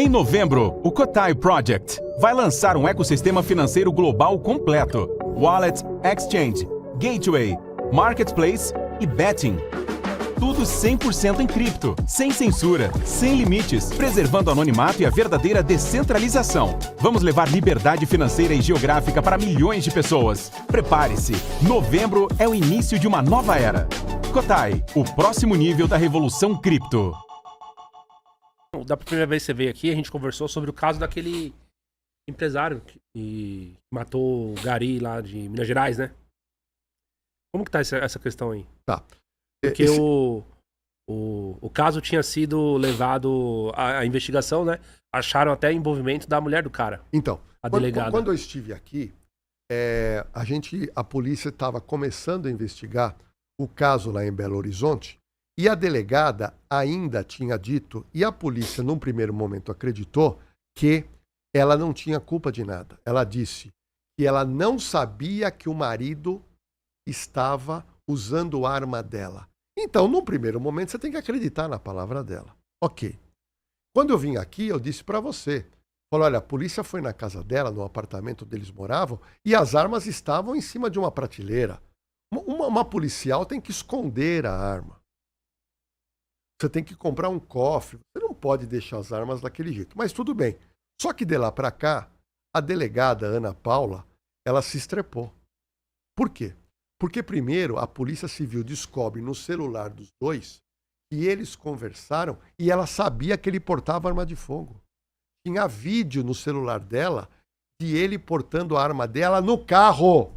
Em novembro, o Cotai Project vai lançar um ecossistema financeiro global completo. Wallet, Exchange, Gateway, Marketplace e Betting. Tudo 100% em cripto, sem censura, sem limites, preservando o anonimato e a verdadeira descentralização. Vamos levar liberdade financeira e geográfica para milhões de pessoas. Prepare-se, novembro é o início de uma nova era. Cotai, o próximo nível da revolução cripto. Da primeira vez que você veio aqui, a gente conversou sobre o caso daquele empresário que matou o Gari lá de Minas Gerais, né? Como que tá essa questão aí? Tá. Porque o caso tinha sido levado à investigação, né? Acharam até envolvimento da mulher do cara. Então, a delegada. Quando eu estive aqui, a polícia estava começando a investigar o caso lá em Belo Horizonte e a delegada ainda tinha dito, e a polícia num primeiro momento acreditou, que ela não tinha culpa de nada. Ela disse que ela não sabia que o marido estava usando a arma dela. Então, num primeiro momento, você tem que acreditar na palavra dela. Ok. Quando eu vim aqui, eu disse para você. Falei, olha, a polícia foi na casa dela, no apartamento onde eles moravam, e as armas estavam em cima de uma prateleira. Uma policial tem que esconder a arma. Você tem que comprar um cofre. Você não pode deixar as armas daquele jeito. Mas tudo bem. Só que de lá para cá, a delegada Ana Paula, ela se estrepou. Por quê? Porque primeiro a Polícia Civil descobre no celular dos dois que eles conversaram e ela sabia que ele portava arma de fogo. Tinha vídeo no celular dela de ele portando a arma dela no carro.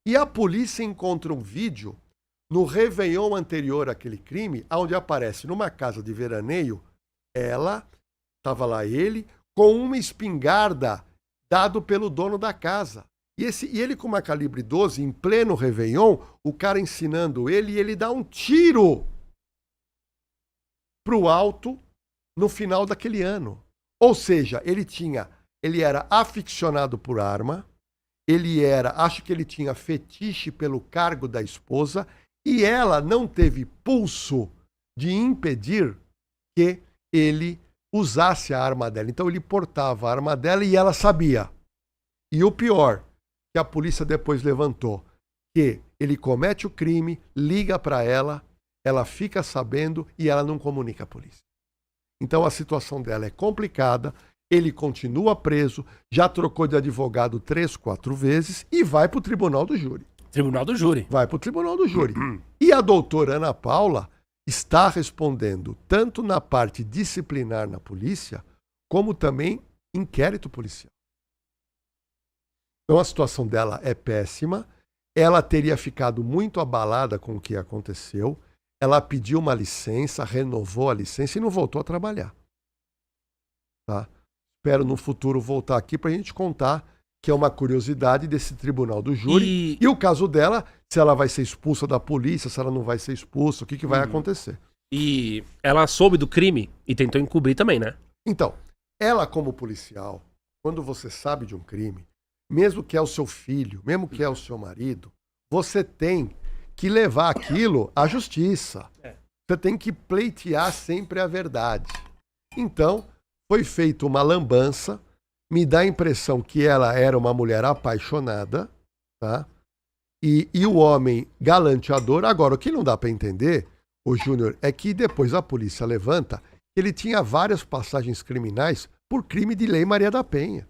E a polícia encontra um vídeo no Réveillon anterior àquele crime, onde aparece numa casa de veraneio, estava lá ele, com uma espingarda dado pelo dono da casa. E ele com uma calibre 12, em pleno Réveillon, o cara ensinando ele, e ele dá um tiro pro alto no final daquele ano. Ou seja, ele era aficionado por arma, acho que ele tinha fetiche pelo cargo da esposa, e ela não teve pulso de impedir que ele usasse a arma dela. Então ele portava a arma dela e ela sabia. E o pior, que a polícia depois levantou, que ele comete o crime, liga para ela fica sabendo e ela não comunica à polícia. Então a situação dela é complicada, ele continua preso, já trocou de advogado 3, 4 vezes e vai para o tribunal do júri. Tribunal do júri. Vai para o tribunal do júri. E a doutora Ana Paula está respondendo tanto na parte disciplinar na polícia, como também inquérito policial. Então a situação dela é péssima, ela teria ficado muito abalada com o que aconteceu, ela pediu uma licença, renovou a licença e não voltou a trabalhar. Tá? Espero no futuro voltar aqui para a gente contar, que é uma curiosidade desse tribunal do júri. E o caso dela, se ela vai ser expulsa da polícia, se ela não vai ser expulsa, o que vai acontecer. E ela soube do crime e tentou encobrir também, né? Então, ela como policial, quando você sabe de um crime, mesmo que é o seu filho, mesmo que é o seu marido, você tem que levar aquilo à justiça. Você tem que pleitear sempre a verdade. Então, foi feita uma lambança, me dá a impressão que ela era uma mulher apaixonada, tá? E o homem galanteador. Agora, o que não dá para entender, o Júnior, é que depois a polícia levanta que ele tinha várias passagens criminais por crime de Lei Maria da Penha.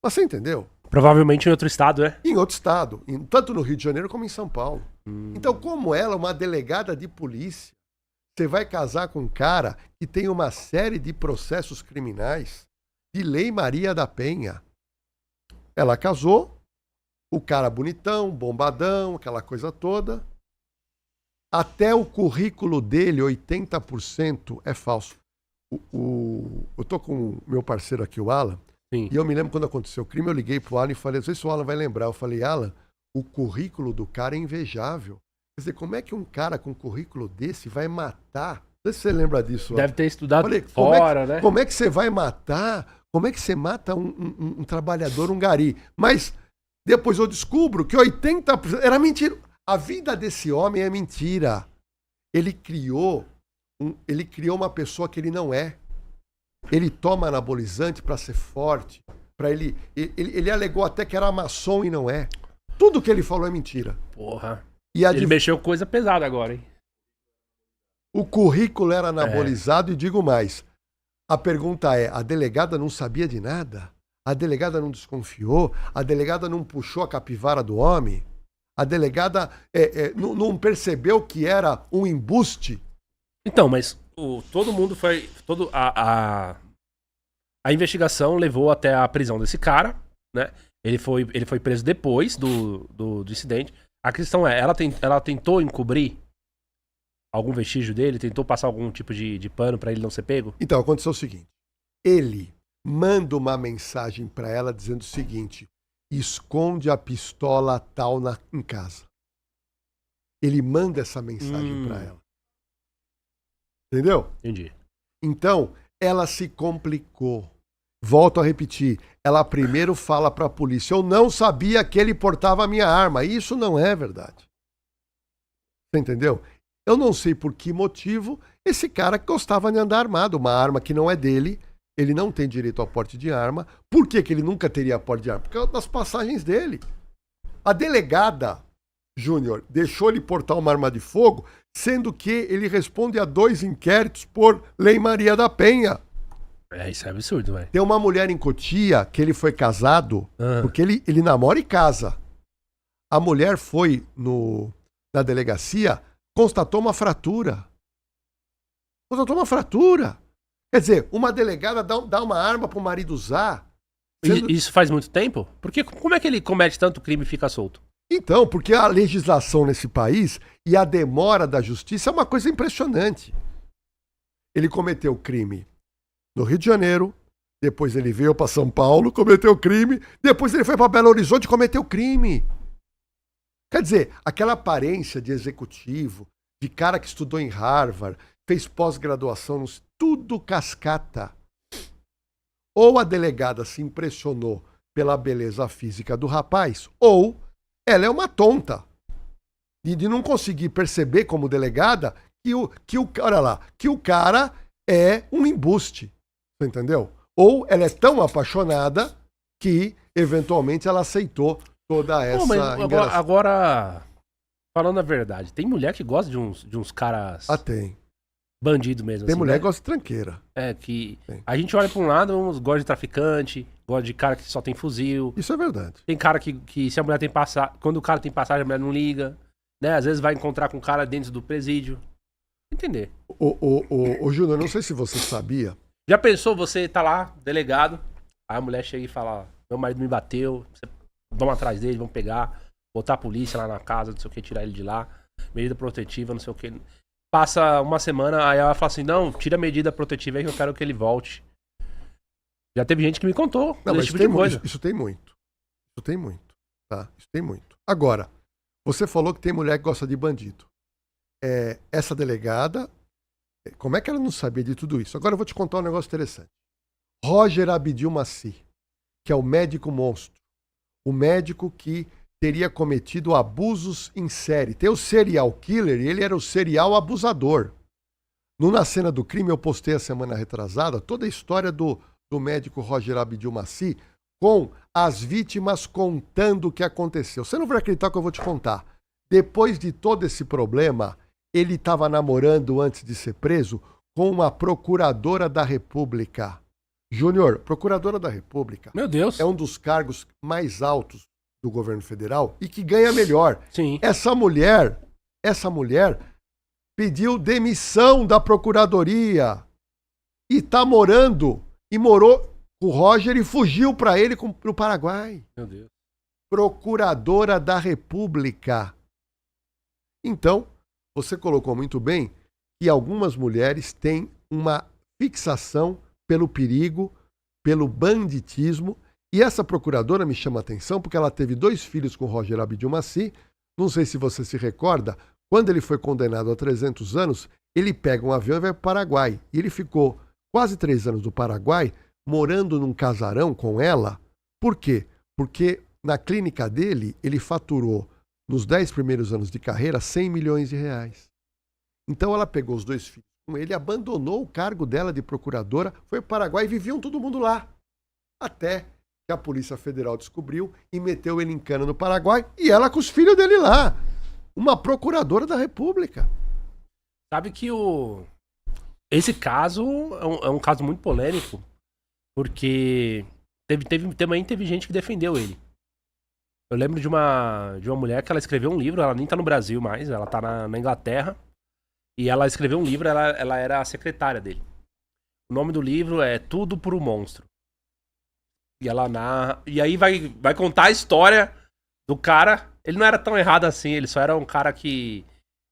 Você entendeu? Provavelmente em outro estado, né? Em outro estado, tanto no Rio de Janeiro como em São Paulo. Então, como ela, uma delegada de polícia, você vai casar com um cara que tem uma série de processos criminais de Lei Maria da Penha. Ela casou, o cara bonitão, bombadão, aquela coisa toda. Até o currículo dele, 80% é falso. Eu tô com o meu parceiro aqui, o Alan. Sim. E eu me lembro quando aconteceu o crime, eu liguei pro Alan e falei, não sei se o Alan vai lembrar. Eu falei, Alan, o currículo do cara é invejável. Quer dizer, como é que um cara com um currículo desse vai matar? Não sei se você lembra disso. Deve ter estudado fora, né? Como é que você vai matar? Como é que você mata um trabalhador, um gari? Mas depois eu descubro que 80% era mentira. A vida desse homem é mentira. Ele criou uma pessoa que ele não é. ele toma anabolizante pra ser forte, para ele alegou até que era maçom e não é. Tudo que ele falou é mentira. Porra. E Ele mexeu com coisa pesada agora, hein? o currículo era anabolizado e digo mais. A pergunta é, a delegada não sabia de nada? A delegada não desconfiou? A delegada não puxou a capivara do homem? A delegada não percebeu que era um embuste? Então, mas todo mundo foi... A investigação levou até a prisão desse cara, né? Ele foi preso depois do incidente. A questão é, ela tentou encobrir algum vestígio dele? Tentou passar algum tipo de pano pra ele não ser pego? Então, aconteceu o seguinte. Ele manda uma mensagem pra ela dizendo o seguinte: esconde a pistola tal em casa. Ele manda essa mensagem pra ela. Entendeu? Entendi. Então, ela se complicou. Volto a repetir. Ela primeiro fala pra polícia: eu não sabia que ele portava a minha arma. Isso não é verdade. Você entendeu? Eu não sei por que motivo esse cara gostava de andar armado. Uma arma que não é dele. Ele não tem direito ao porte de arma. Por que ele nunca teria porte de arma? Por causa das passagens dele. A delegada, Júnior, deixou ele portar uma arma de fogo, sendo que ele responde a 2 inquéritos por Lei Maria da Penha. Isso é absurdo, velho. Tem uma mulher em Cotia que ele foi casado, porque ele namora e casa. A mulher foi na delegacia, constatou uma fratura. Quer dizer, uma delegada dá uma arma pro marido usar. Isso faz muito tempo? Porque como é que ele comete tanto crime e fica solto? Então, porque a legislação nesse país e a demora da justiça é uma coisa impressionante. Ele cometeu crime no Rio de Janeiro, depois ele veio para São Paulo, cometeu crime, depois ele foi para Belo Horizonte e cometeu crime. Quer dizer, aquela aparência de executivo, de cara que estudou em Harvard, fez pós-graduação, tudo cascata. Ou a delegada se impressionou pela beleza física do rapaz, ou ela é uma tonta. De não conseguir perceber como delegada que o cara é um embuste. Você entendeu? Ou ela é tão apaixonada que, eventualmente, ela aceitou toda essa enganação. Agora, falando a verdade, tem mulher que gosta de uns caras... Tem. Bandido mesmo. Tem assim, mulher né? que gosta de tranqueira. Que tem. A gente olha pra um lado, uns gosta de traficante, gosta de cara que só tem fuzil. Isso é verdade. Tem cara que se a mulher tem passagem, quando o cara tem passagem, a mulher não liga. Né? Às vezes vai encontrar com o cara dentro do presídio. Entender. Ô Júnior, não sei se você sabia. Já pensou, você tá lá, delegado, aí a mulher chega e fala: meu marido me bateu, vamos atrás dele, vamos pegar, botar a polícia lá na casa, não sei o que, tirar ele de lá, medida protetiva, não sei o que. Passa uma semana, aí ela fala assim: não, tira a medida protetiva aí que eu quero que ele volte. Já teve gente que me contou esse tipo de coisa. Isso tem muito. Isso tem muito. Tá? Isso tem muito. Agora, você falou que tem mulher que gosta de bandido. Essa delegada, como é que ela não sabia de tudo isso? Agora eu vou te contar um negócio interessante. Roger Abdil Maci, que é o médico monstro. O médico que teria cometido abusos em série. Tem o serial killer e ele era o serial abusador. Na cena do crime, eu postei a semana retrasada toda a história do médico Roger Abdil Maci com as vítimas contando o que aconteceu. Você não vai acreditar o que eu vou te contar. Depois de todo esse problema, ele estava namorando antes de ser preso com uma procuradora da República. Júnior, procuradora da República. Meu Deus. É um dos cargos mais altos do governo federal e que ganha melhor. Sim. Essa mulher pediu demissão da procuradoria e morou com o Roger e fugiu para ele pro Paraguai. Meu Deus. Procuradora da República. Então, você colocou muito bem que algumas mulheres têm uma fixação pelo perigo, pelo banditismo. E essa procuradora me chama a atenção porque ela teve 2 filhos com Roger Abdil Maci. Não sei se você se recorda, quando ele foi condenado a 300 anos, ele pega um avião e vai para o Paraguai. E ele ficou quase 3 anos no Paraguai, morando num casarão com ela. Por quê? Porque na clínica dele, ele faturou, nos 10 primeiros anos de carreira, 100 milhões de reais. Então ela pegou os 2 filhos com ele, abandonou o cargo dela de procuradora, foi para o Paraguai e viviam todo mundo lá. Até que a Polícia Federal descobriu e meteu ele em cana no Paraguai e ela com os filhos dele lá. Uma procuradora da República. Sabe que esse caso é um caso muito polêmico, porque também teve gente que defendeu ele. Eu lembro de uma mulher que ela escreveu um livro, ela nem tá no Brasil mais, ela tá na Inglaterra, e ela escreveu um livro, ela era a secretária dele. O nome do livro é Tudo por um Monstro. E ela narra, e aí vai contar a história do cara. Ele não era tão errado assim, ele só era um cara que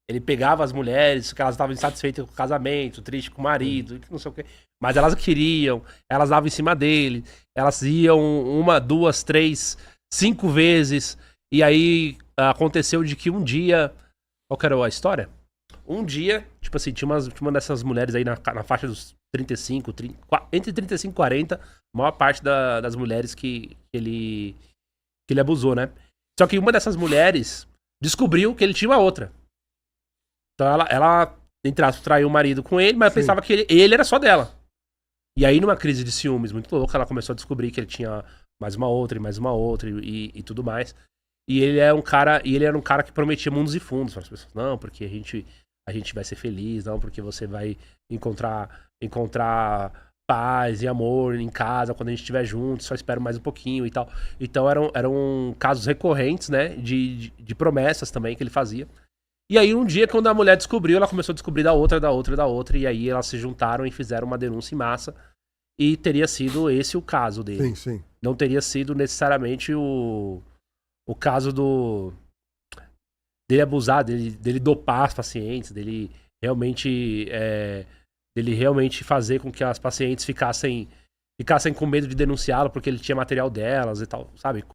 ele pegava as mulheres, que elas estavam insatisfeitas com o casamento, triste com o marido, não sei o quê. Mas elas queriam, elas davam em cima dele, elas iam 1, 2, 3, 5 vezes. E aí aconteceu de que um dia. Qual que era a história? Um dia, tipo assim, tinha uma dessas mulheres aí na faixa dos 35, entre 35 e 40, a maior parte das mulheres que ele abusou, né? Só que uma dessas mulheres descobriu que ele tinha uma outra. Então ela entre aspas, traiu o marido com ele, mas pensava que ele era só dela. E aí, numa crise de ciúmes muito louca, ela começou a descobrir que ele tinha mais uma outra e tudo mais. E ele era um cara que prometia mundos e fundos para as pessoas. Não, porque a gente vai ser feliz, não, porque você vai encontrar paz e amor em casa quando a gente estiver junto, só espero mais um pouquinho e tal. Então eram casos recorrentes, né, de promessas também que ele fazia. E aí um dia, quando a mulher descobriu, ela começou a descobrir da outra, e aí elas se juntaram e fizeram uma denúncia em massa. E teria sido esse o caso dele. Sim. Não teria sido necessariamente o caso dele abusar, dele dopar as pacientes, dele realmente fazer com que as pacientes ficassem com medo de denunciá-lo porque ele tinha material delas e tal, sabe?